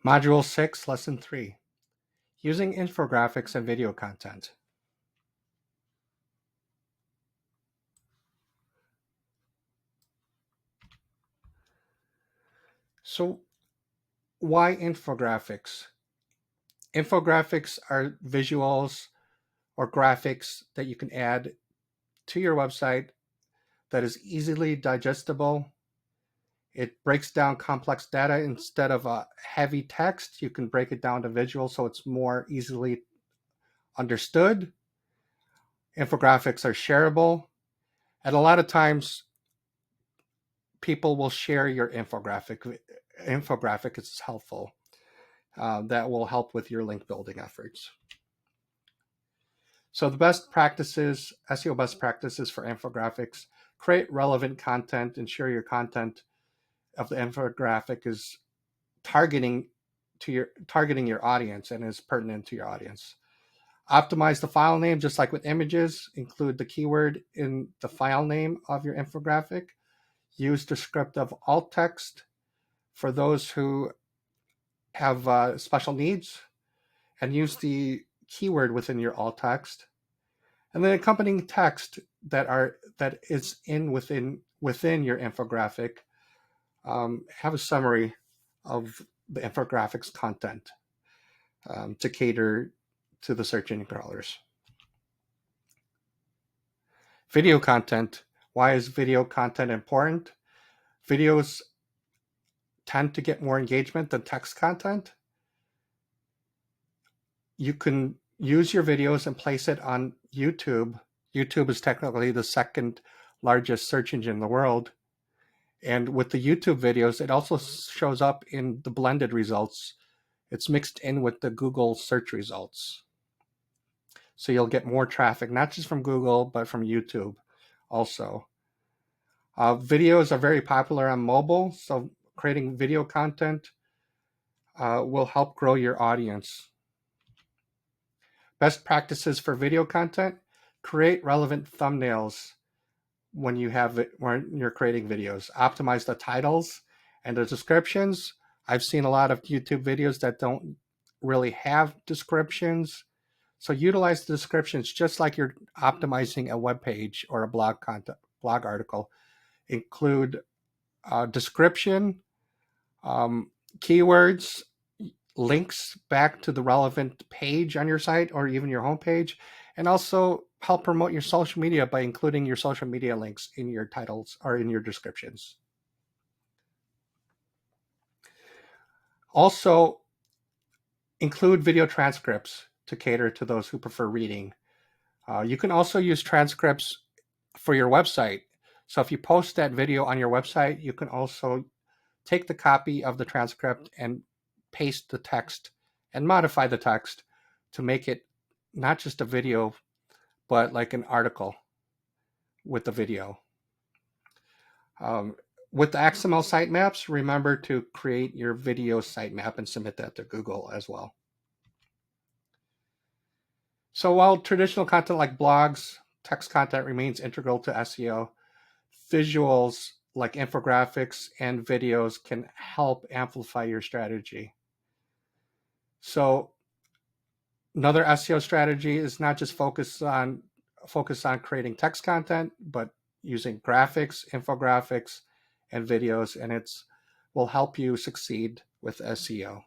Module 6, Lesson 3, Using Infographics and Video Content. So why infographics? Infographics are visuals or graphics that you can add to your website that is easily digestible. It breaks down complex data. Instead of a heavy text, you can break it down to visual so it's more easily understood. Infographics are shareable, and a lot of times people will share your infographic. Infographic is helpful. That will help with your link building efforts. So the best practices, SEO best practices for infographics: create relevant content, ensure your content of the infographic is targeting your audience and is pertinent to your audience. Optimize the file name, just like with images. Include the keyword in the file name of your infographic. Use descriptive alt text for those who have special needs, and use the keyword within your alt text. And then accompanying text that is within your infographic. Have a summary of the infographics content to cater to the search engine crawlers. Video content. Why is video content important? Videos tend to get more engagement than text content. You can use your videos and place it on YouTube. YouTube is technically the second largest search engine in the world. And with the YouTube videos, it also shows up in the blended results. It's mixed in with the Google search results. So you'll get more traffic, not just from Google, but from YouTube also. Videos are very popular on mobile, so creating video content will help grow your audience. Best practices for video content: create relevant thumbnails when you're creating videos. Optimize the titles and the descriptions. I've seen a lot of YouTube videos that don't really have descriptions. So utilize the descriptions just like you're optimizing a web page or a blog article. Include description, keywords, links back to the relevant page on your site or even your homepage, and also help promote your social media by including your social media links in your titles or in your descriptions. Also, include video transcripts to cater to those who prefer reading. You can also use transcripts for your website. So if you post that video on your website, you can also take the copy of the transcript and paste the text and modify the text to make it not just a video, but like an article with the video. With the XML sitemaps, remember to create your video sitemap and submit that to Google as well. So while traditional content like blogs, text content remains integral to SEO, visuals like infographics and videos can help amplify your strategy. So another SEO strategy is not just focus on creating text content, but using graphics, infographics, and videos, and will help you succeed with SEO.